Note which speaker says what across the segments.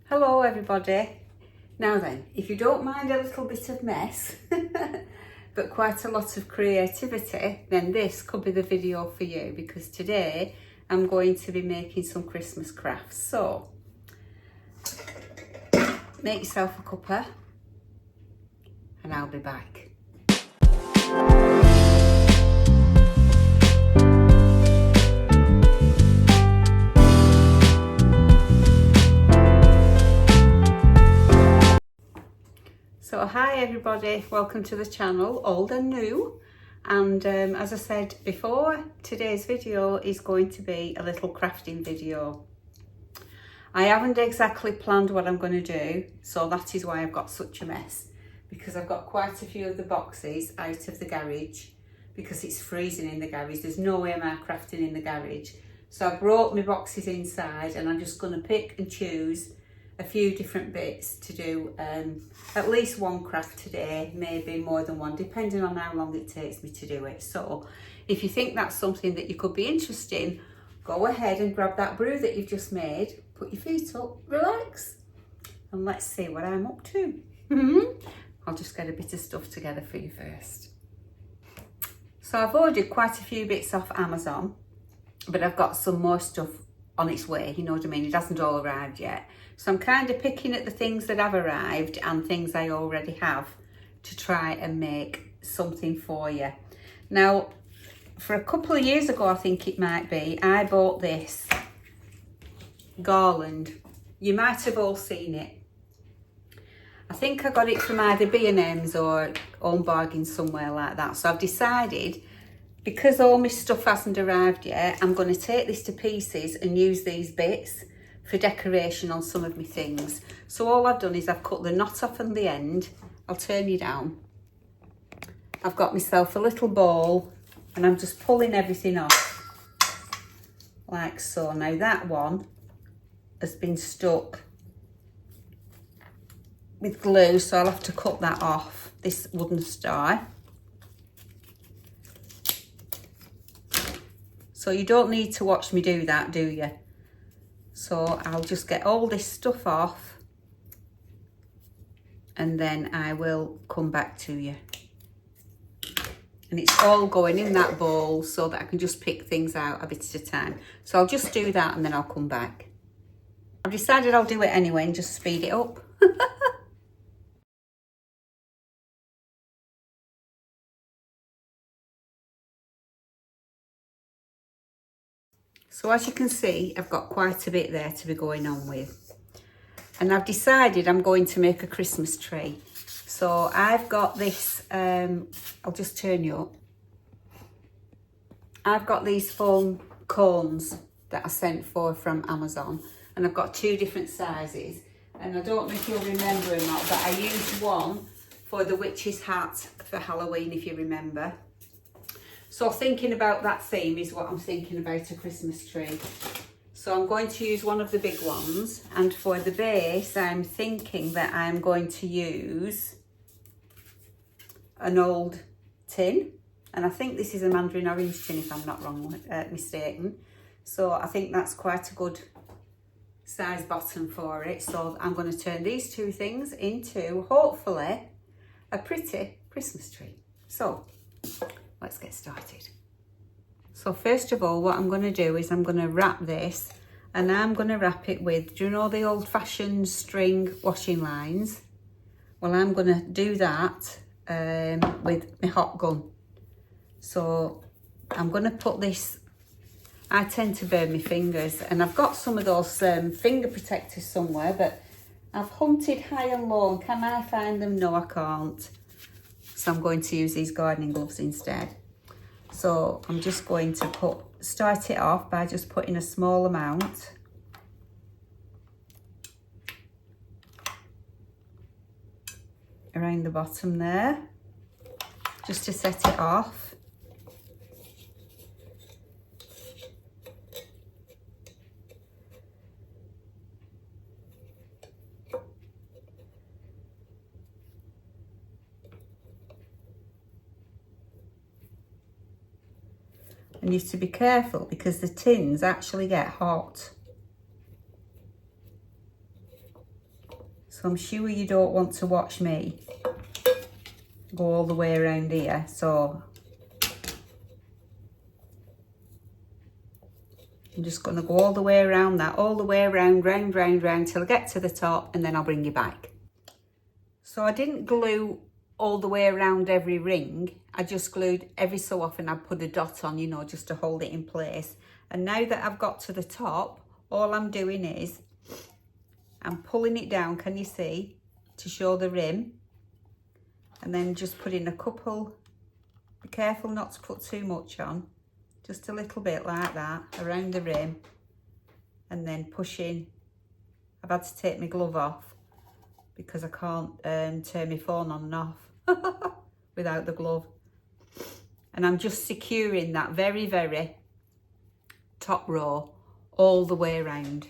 Speaker 1: Hello everybody. Now then, if you don't mind a little bit of mess, but quite a lot of creativity, then this could be the video for you, because today I'm going to be making some Christmas crafts. So, make yourself a cuppa and I'll be back. So hi everybody, welcome to the channel, old and new. And as I said before, today's video is going to be a little crafting video. I haven't exactly planned what I'm going to do, so that is why I've got such a mess, because I've got quite a few of the boxes out of the garage because it's freezing in the garage. There's no way I'm crafting in the garage. So I brought my boxes inside and I'm just going to pick and choose a few different bits to do, at least one craft today, maybe more than one, depending on how long it takes me to do it. So if you think that's something that you could be interested in, go ahead and grab that brew that you've just made, put your feet up, relax, and let's see what I'm up to. I'll just get a bit of stuff together for you first. So I've ordered quite a few bits off Amazon, but I've got some more stuff on its way, you know what I mean? It hasn't all arrived yet. So I'm kind of picking at the things that have arrived and things I already have to try and make something for you. Now, for a couple of years ago, I think it might be, I bought this garland. You might have all seen it. I think I got it from either B&M's or Own Bargain, somewhere like that. So I've decided, because all my stuff hasn't arrived yet, I'm going to take this to pieces and use these bits for decoration on some of my things. So all I've done is I've cut the knot off on the end. I'll turn you down. I've got myself a little ball and I'm just pulling everything off like so. Now that one has been stuck with glue, so I'll have to cut that off, this wooden star. So you don't need to watch me do that, do you? So I'll just get all this stuff off and then I will come back to you. And it's all going in that bowl so that I can just pick things out a bit at a time. So I'll just do that and then I'll come back. I've decided I'll do it anyway and just speed it up. So as you can see, I've got quite a bit there to be going on with. And I've decided I'm going to make a Christmas tree. So I've got this, I'll just turn you up. I've got these foam cones that I sent for from Amazon. And I've got two different sizes. And I don't know if you'll remember or not, but I used one for the witch's hat for Halloween, if you remember. So thinking about that theme is what I'm thinking about a Christmas tree. So I'm going to use one of the big ones, and for the base I'm thinking that I'm going to use an old tin, and I think this is a mandarin orange tin if I'm not mistaken. So I think that's quite a good size bottom for it. So I'm going to turn these two things into, hopefully, a pretty Christmas tree. So let's get started. So first of all, what I'm going to do is I'm going to wrap this, and I'm going to wrap it with, do you know the old-fashioned string washing lines? Well, I'm going to do that with my hot gun. So I'm going to put this, I tend to burn my fingers, and I've got some of those finger protectors somewhere, but I've hunted high and low, and can I find them? No, I can't. So I'm going to use these gardening gloves instead. So I'm just going to start it off by just putting a small amount. Around the bottom there, just to set it off. And you have to be careful because the tins actually get hot. So I'm sure you don't want to watch me go all the way around here. So I'm just going to go all the way around that, all the way around, round, till I get to the top, and then I'll bring you back. So I didn't glue all the way around every ring. I just glued every so often. I put a dot on, you know, just to hold it in place. And now that I've got to the top, all I'm doing is I'm pulling it down, can you see, to show the rim. And then just putting a couple, be careful not to put too much on, just a little bit like that around the rim, and then pushing. I've had to take my glove off because I can't turn my phone on and off without the glove. And I'm just securing that very, very top row all the way around,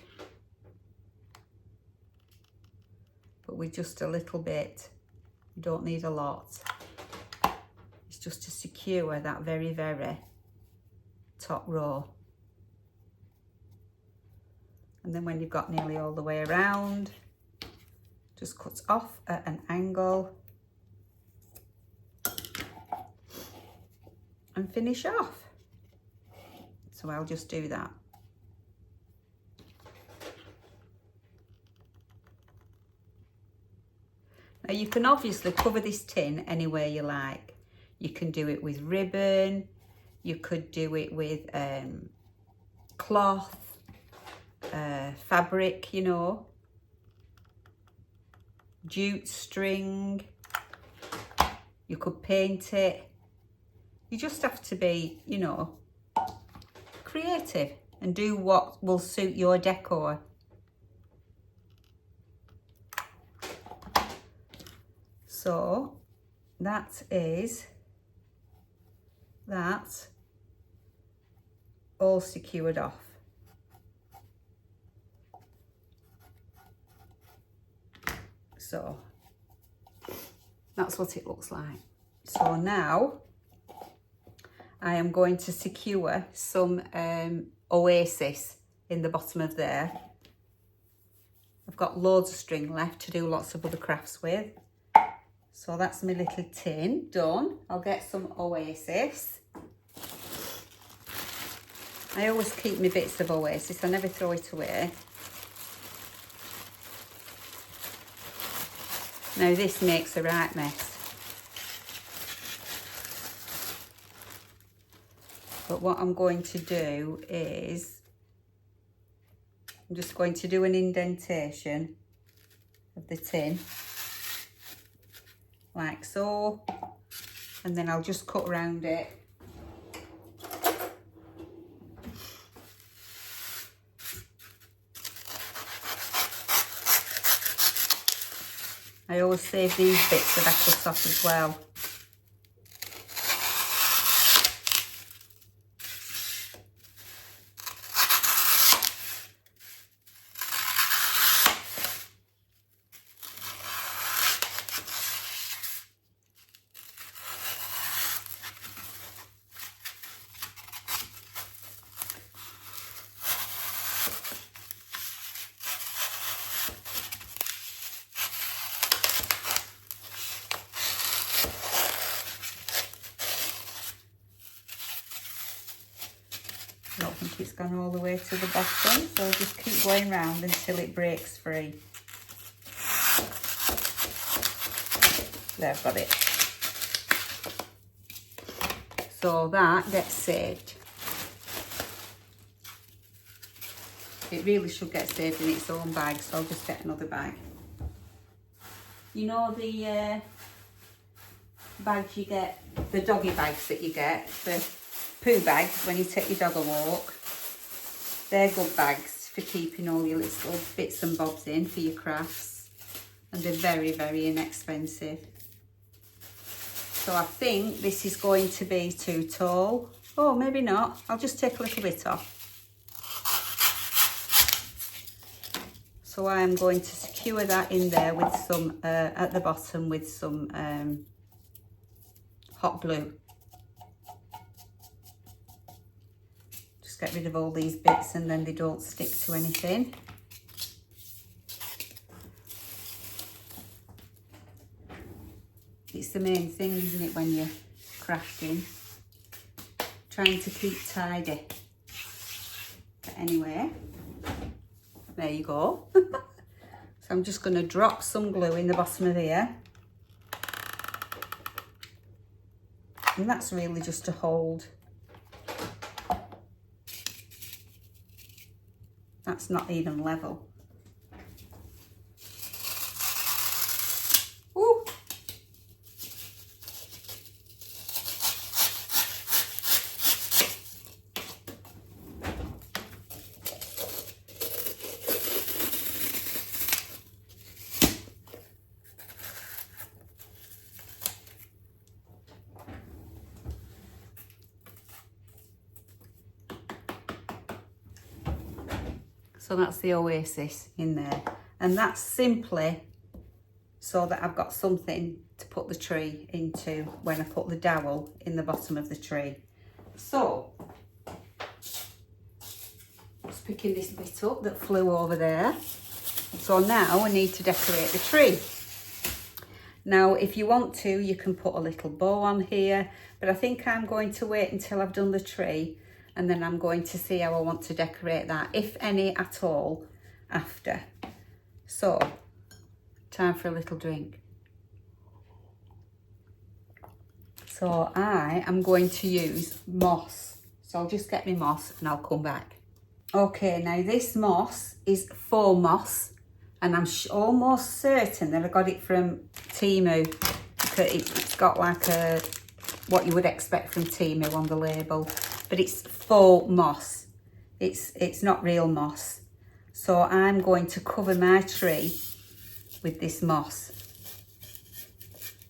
Speaker 1: but with just a little bit. You don't need a lot. It's just to secure that very, very top row. And then when you've got nearly all the way around, just cut off at an angle and finish off. So I'll just do that. Now you can obviously cover this tin anywhere you like. You can do it with ribbon, you could do it with cloth, fabric, you know, jute string. You could paint it. You just have to be, you know, creative and do what will suit your decor. So that is that all secured off. So that's what it looks like. So now I am going to secure some oasis in the bottom of there. I've got loads of string left to do lots of other crafts with. So that's my little tin done. I'll get some oasis. I always keep my bits of oasis. I never throw it away. Now this makes a right mess. But what I'm going to do is, I'm just going to do an indentation of the tin, like so, and then I'll just cut around it. I always save these bits that I cut off as well. I don't think it's gone all the way to the bottom, so I'll just keep going round until it breaks free. There, I've got it. So that gets saved. It really should get saved in its own bag, so I'll just get another bag. You know the bags you get, the doggy bags that you get, the poo bags when you take your dog a walk? They're good bags for keeping all your little bits and bobs in for your crafts, and they're very, very inexpensive. So I think this is going to be too tall. Oh, maybe not. I'll just take a little bit off. So I am going to secure that in there with some, at the bottom with some hot glue. Just get rid of all these bits and then they don't stick to anything. It's the main thing, isn't it, when you're crafting? Trying to keep tidy. But anyway, there you go. So I'm just going to drop some glue in the bottom of here. And that's really just to hold. That's not even level. Woo! So that's the oasis in there, and that's simply so that I've got something to put the tree into when I put the dowel in the bottom of the tree. So just picking this bit up that flew over there. So now I need to decorate the tree. Now if you want to, you can put a little bow on here, but I think I'm going to wait until I've done the tree, and then I'm going to see how I want to decorate that, if any at all, after. So, time for a little drink. So I am going to use moss. So I'll just get my moss and I'll come back. Okay, now this moss is faux moss, and I'm almost certain that I got it from Temu, because it's got like a, what you would expect from Temu on the label. But it's faux moss. It's not real moss. So I'm going to cover my tree with this moss.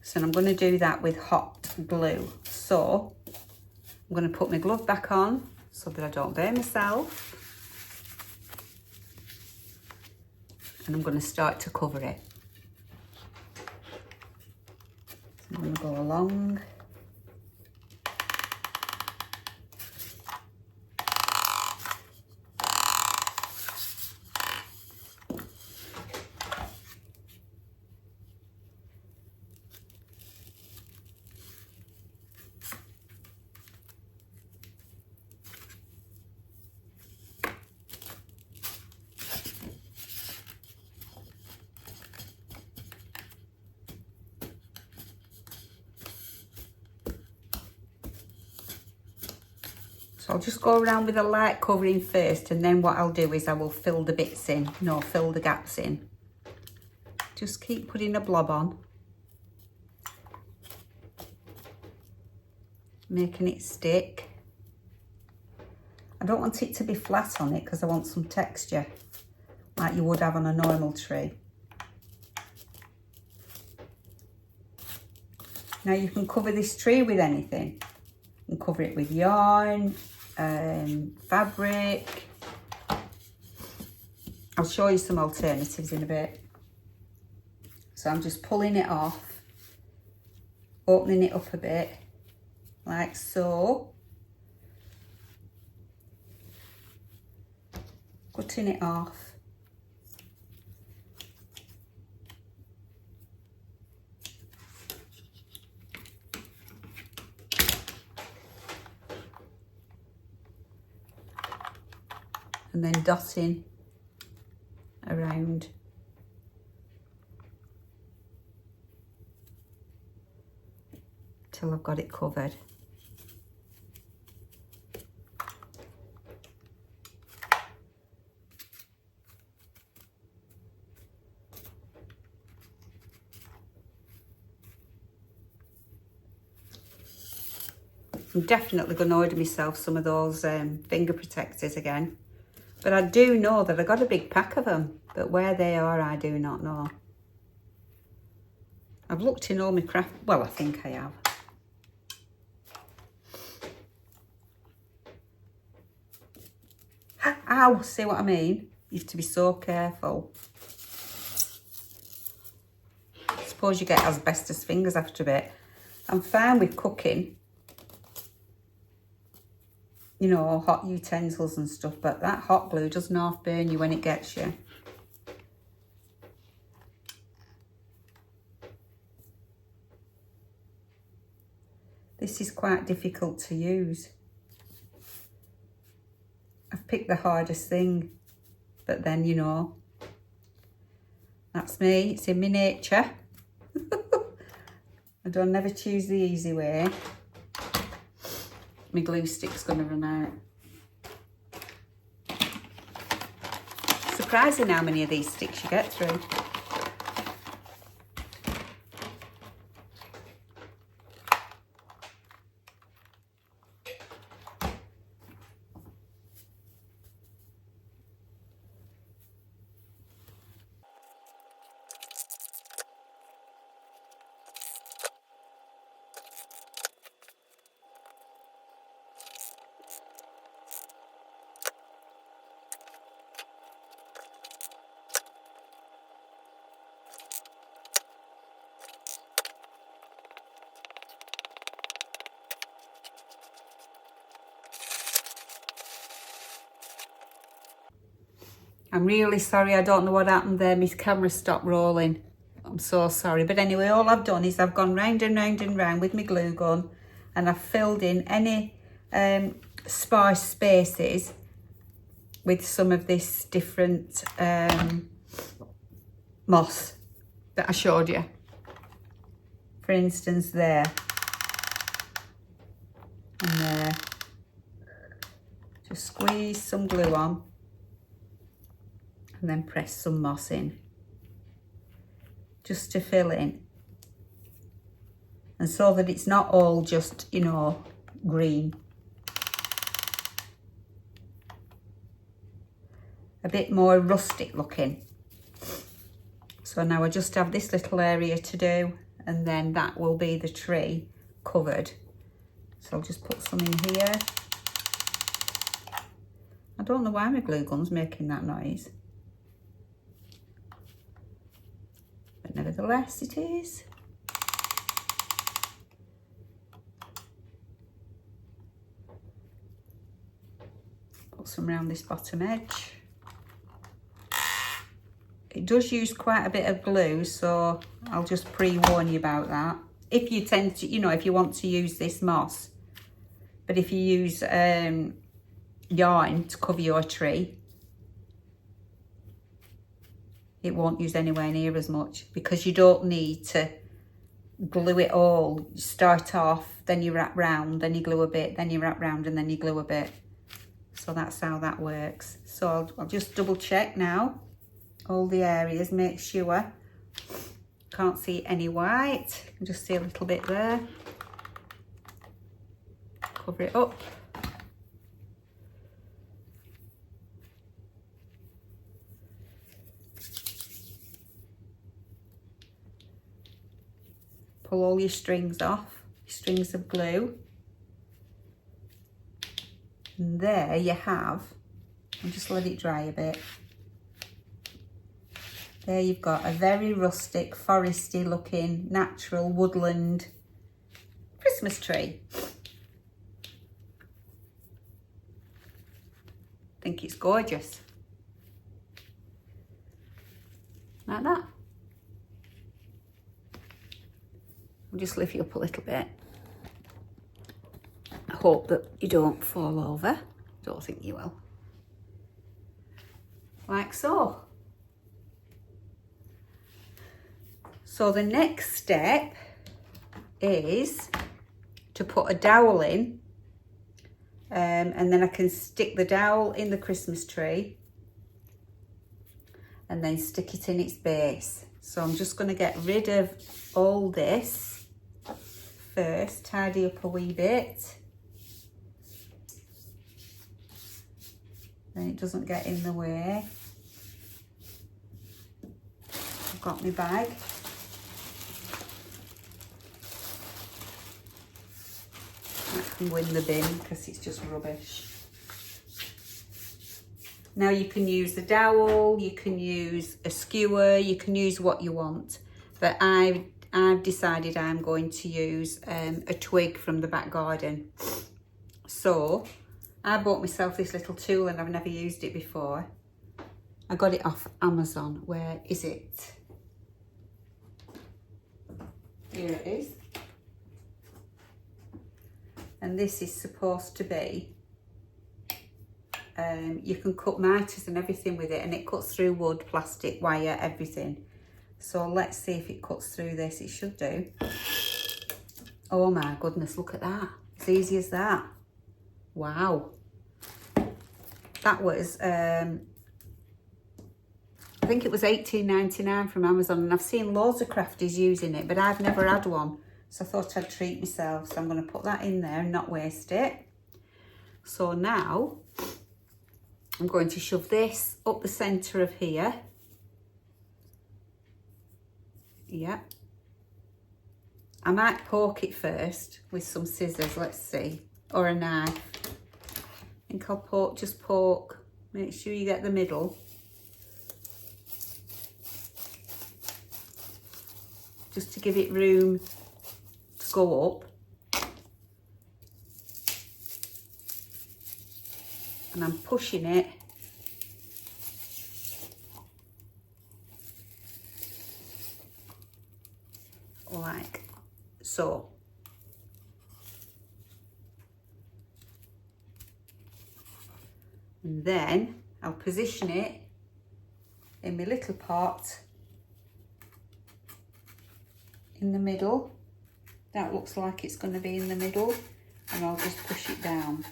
Speaker 1: So I'm going to do that with hot glue. So I'm going to put my glove back on so that I don't burn myself. And I'm going to start to cover it. So I'm going to go along. So I'll just go around with a light covering first, and then what I'll do is I will fill the bits in, fill the gaps in. Just keep putting a blob on. Making it stick. I don't want it to be flat on it because I want some texture, like you would have on a normal tree. Now you can cover this tree with anything. You can cover it with yarn, fabric. I'll show you some alternatives in a bit. So I'm just pulling it off, opening it up a bit, like so. Cutting it off. And then dotting around. Till I've got it covered. I'm definitely going to order myself some of those finger protectors again. But I do know that I got a big pack of them, but where they are, I do not know. I've looked in all my craft, well, I think I have. Ow, see what I mean? You have to be so careful. I suppose you get asbestos fingers after a bit. I'm fine with cooking, hot utensils and stuff, but that hot glue doesn't half burn you when it gets you. This is quite difficult to use. I've picked the hardest thing, but then, you know, that's me, it's in my nature. I don't never choose the easy way. My glue stick's gonna run out. Surprising how many of these sticks you get through. I'm really sorry, I don't know what happened there. My camera stopped rolling. I'm so sorry. But anyway, all I've done is I've gone round and round and round with my glue gun, and I've filled in any sparse spaces with some of this different moss that I showed you. For instance, there and there. Just squeeze some glue on and then press some moss in, just to fill in, and so that it's not all just, you know, green. A bit more rustic looking. So now I just have this little area to do, and then that will be the tree covered. So I'll just put some in here. I don't know why my glue gun's making that noise. But nevertheless, it is. Put some around this bottom edge. It does use quite a bit of glue, so I'll just pre-warn you about that. If you tend to, you know, if you want to use this moss, but if you use yarn to cover your tree, it won't use anywhere near as much, because you don't need to glue it all. You start off, then you wrap round, then you glue a bit, then you wrap round, and then you glue a bit. So that's how that works. So I'll just double check now all the areas, make sure. Can't see any white, I can just see a little bit there. Cover it up. Pull all your strings off, your strings of glue. And there you have, and just let it dry a bit. There you've got a very rustic, foresty looking, natural woodland Christmas tree. I think it's gorgeous. Like that. I'll just lift you up a little bit. I hope that you don't fall over. Don't think you will. Like so. So the next step is to put a dowel in, and then I can stick the dowel in the Christmas tree and then stick it in its base. So I'm just going to get rid of all this first, tidy up a wee bit, then it doesn't get in the way. I've got my bag. I can go in the bin because it's just rubbish. Now you can use the dowel, you can use a skewer, you can use what you want. But I've decided I'm going to use a twig from the back garden. So I bought myself this little tool and I've never used it before. I got it off Amazon. Where is it? Here it is. And this is supposed to be, you can cut mitres and everything with it, and it cuts through wood, plastic, wire, everything. So let's see if it cuts through this. It should do. Oh my goodness, look at that. It's easy as that. Wow. That was, I think it was $18.99 from Amazon, and I've seen loads of crafties using it, but I've never had one. So I thought I'd treat myself. So I'm going to put that in there and not waste it. So now I'm going to shove this up the centre of here. Yeah. I might poke it first with some scissors, let's see, or a knife. I think I'll just poke, make sure you get the middle. Just to give it room to go up. And I'm pushing it like so. And then I'll position it in my little pot in the middle. That looks like it's going to be in the middle, and I'll just push it down.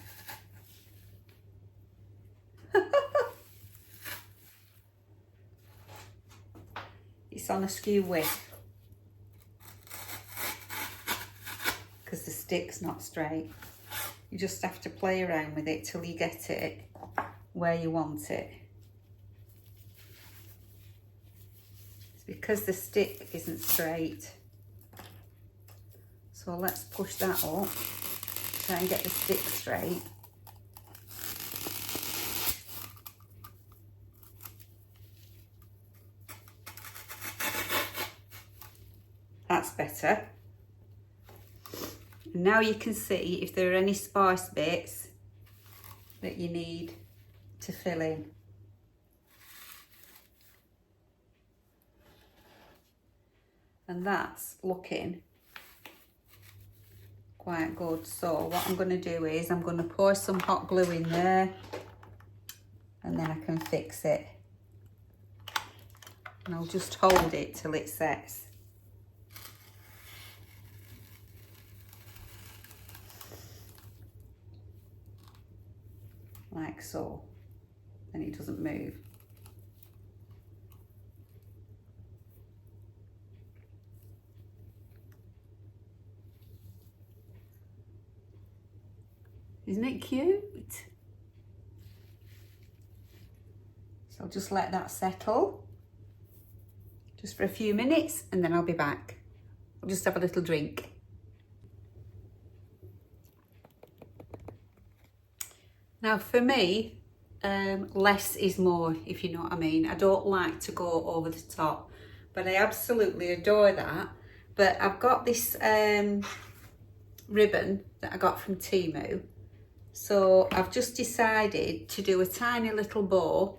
Speaker 1: It's on a skew width because the stick's not straight. You just have to play around with it till you get it where you want it. It's because the stick isn't straight. So let's push that up, try and get the stick straight. That's better. And now you can see if there are any sparse bits that you need to fill in. And that's looking quite good. So what I'm going to do is I'm going to pour some hot glue in there, and then I can fix it. And I'll just hold it till it sets. Like so, and it doesn't move. Isn't it cute? So I'll just let that settle just for a few minutes, and then I'll be back. I'll just have a little drink. Now for me, less is more, if you know what I mean. I don't like to go over the top, but I absolutely adore that. But I've got this ribbon that I got from Temu. So I've just decided to do a tiny little bow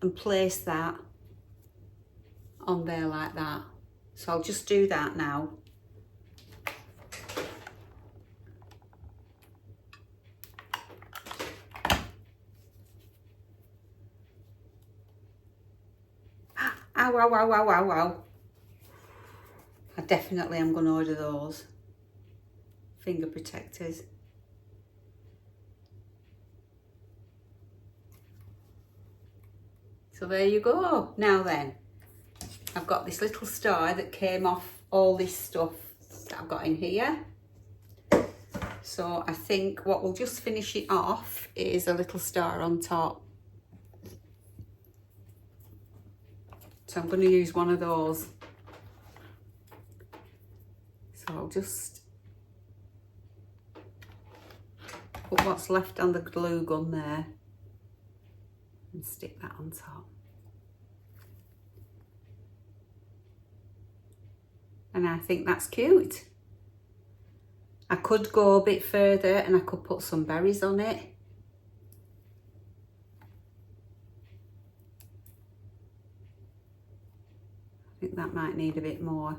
Speaker 1: and place that on there like that. So I'll just do that now. Ow, ow, ow, ow, ow, ow. I definitely am going to order those finger protectors. So there you go. Now then, I've got this little star that came off all this stuff that I've got in here. So I think what will just finish it off is a little star on top. So I'm going to use one of those. So I'll just put what's left on the glue gun there and stick that on top. And I think that's cute. I could go a bit further and I could put some berries on it. I think that might need a bit more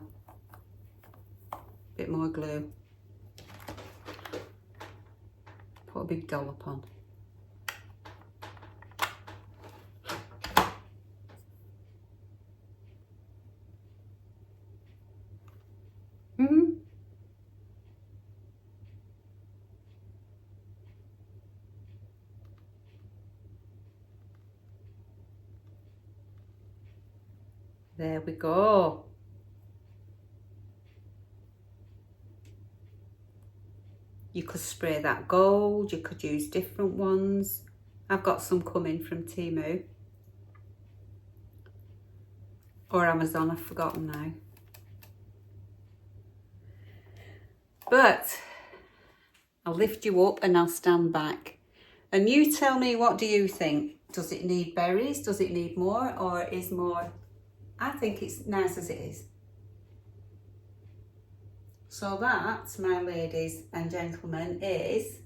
Speaker 1: glue. big dollop on. There we go. You could spray that gold, you could use different ones. I've got some coming from Temu. Or Amazon, I've forgotten now. But I'll lift you up and I'll stand back. And you tell me, what do you think? Does it need berries? Does it need more? Or is more... I think it's nice as it is. So that, my ladies and gentlemen, is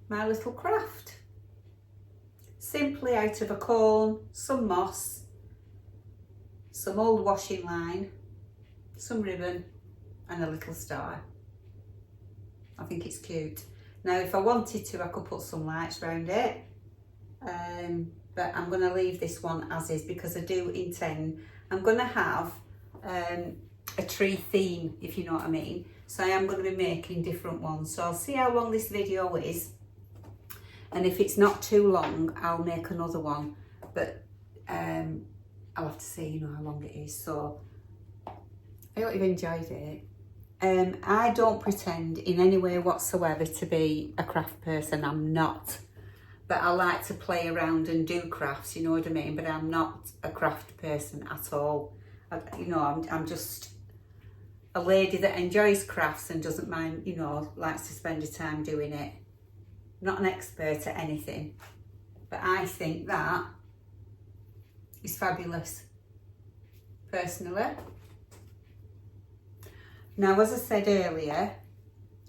Speaker 1: my little craft. Simply out of a cone, some moss, some old washing line, some ribbon and a little star. I think it's cute. Now if I wanted to, I could put some lights around it. But I'm going to leave this one as is because I do intend, I'm going to have a tree theme, if you know what I mean. So I am going to be making different ones. So I'll see how long this video is. And if it's not too long, I'll make another one. But I'll have to see, you know, how long it is. So I hope you've enjoyed it. I don't pretend in any way whatsoever to be a craft person. I'm not. But I like to play around and do crafts, you know what I mean? But I'm not a craft person at all. You know, I'm just a lady that enjoys crafts and doesn't mind, you know, likes to spend her time doing it. Not an expert at anything. But I think that is fabulous, personally. Now, as I said earlier,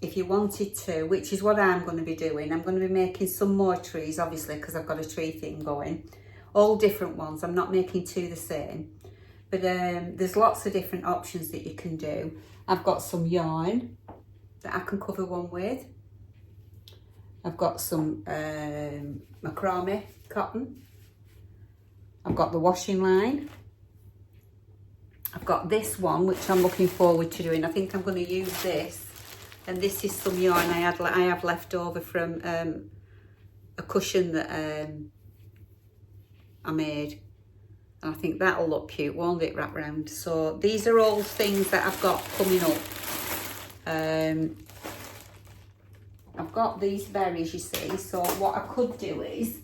Speaker 1: if you wanted to, which is what I'm going to be doing, I'm going to be making some more trees, obviously, because I've got a tree thing going. All different ones. I'm not making two the same. But there's lots of different options that you can do. I've got some yarn that I can cover one with. I've got some macrame cotton. I've got the washing line. I've got this one, which I'm looking forward to doing. I think I'm going to use this. And this is some yarn I have left over from a cushion that I made. And I think that'll look cute, won't it, wrap round? So these are all things that I've got coming up. I've got these berries, you see. So what I could do is,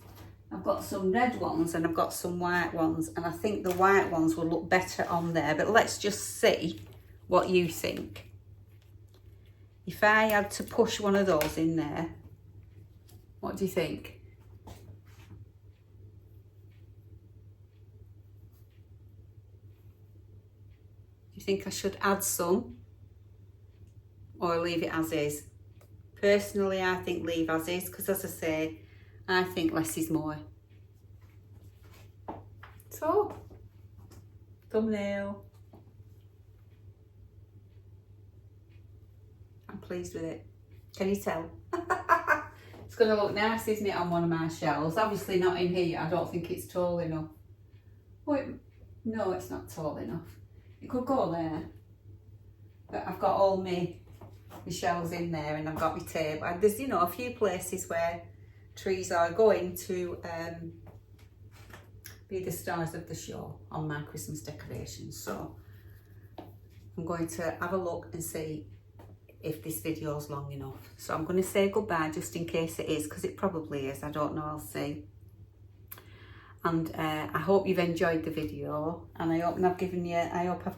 Speaker 1: I've got some red ones and I've got some white ones. And I think the white ones will look better on there. But let's just see what you think. If I had to push one of those in there, what do you think? Do you think I should add some or leave it as is? Personally, I think leave as is because, as I say, I think less is more. So, thumbnail. I'm pleased with it. Can you tell? It's going to look nice, isn't it, on one of my shelves? Obviously not in here. I don't think it's tall enough. Oh, no, it's not tall enough. It could go there. But I've got all my shelves in there and I've got my tape. And there's, you know, a few places where trees are going to be the stars of the show on my Christmas decorations. So I'm going to have a look and see if this video is long enough. So I'm going to say goodbye just in case it is, because it probably is. I don't know, I'll see. And I hope you've enjoyed the video, and I hope I've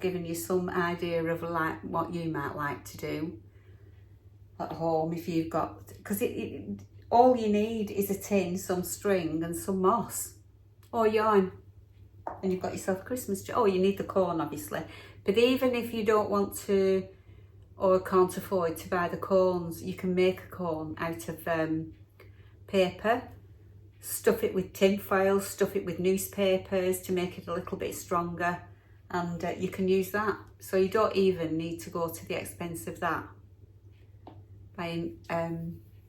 Speaker 1: given you some idea of like what you might like to do at home if you've got, because all you need is a tin, some string and some moss or yarn, and you've got yourself a Christmas tree. Oh, you need the corn obviously, but even if you don't want to or can't afford to buy the cones, you can make a cone out of paper, stuff it with tin foil, stuff it with newspapers to make it a little bit stronger, and you can use that. So you don't even need to go to the expense of that, buying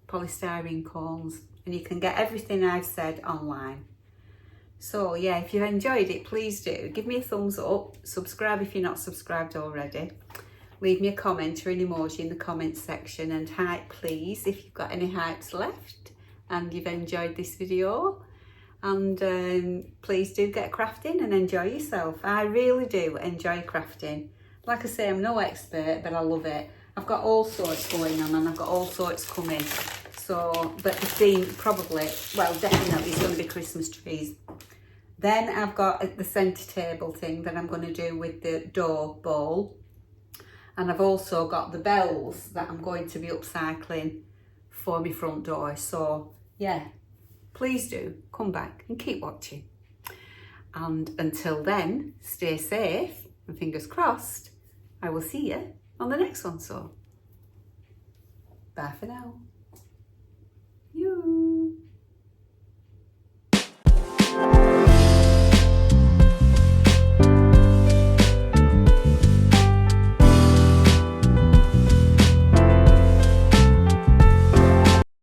Speaker 1: polystyrene cones, and you can get everything I've said online. So yeah, if you enjoyed it, please do give me a thumbs up, subscribe if you're not subscribed already, leave me a comment or an emoji in the comments section, and hype please if you've got any hypes left and you've enjoyed this video. And please do get crafting and enjoy yourself. I really do enjoy crafting. Like I say, I'm no expert, but I love it. I've got all sorts going on and I've got all sorts coming. So, but the theme probably, well, definitely is going to be Christmas trees. Then I've got the centre table thing that I'm going to do with the door bowl. And I've also got the bells that I'm going to be upcycling for my front door. So yeah, please do come back and keep watching. And until then, stay safe and fingers crossed, I will see you on the next one. So bye for now. You.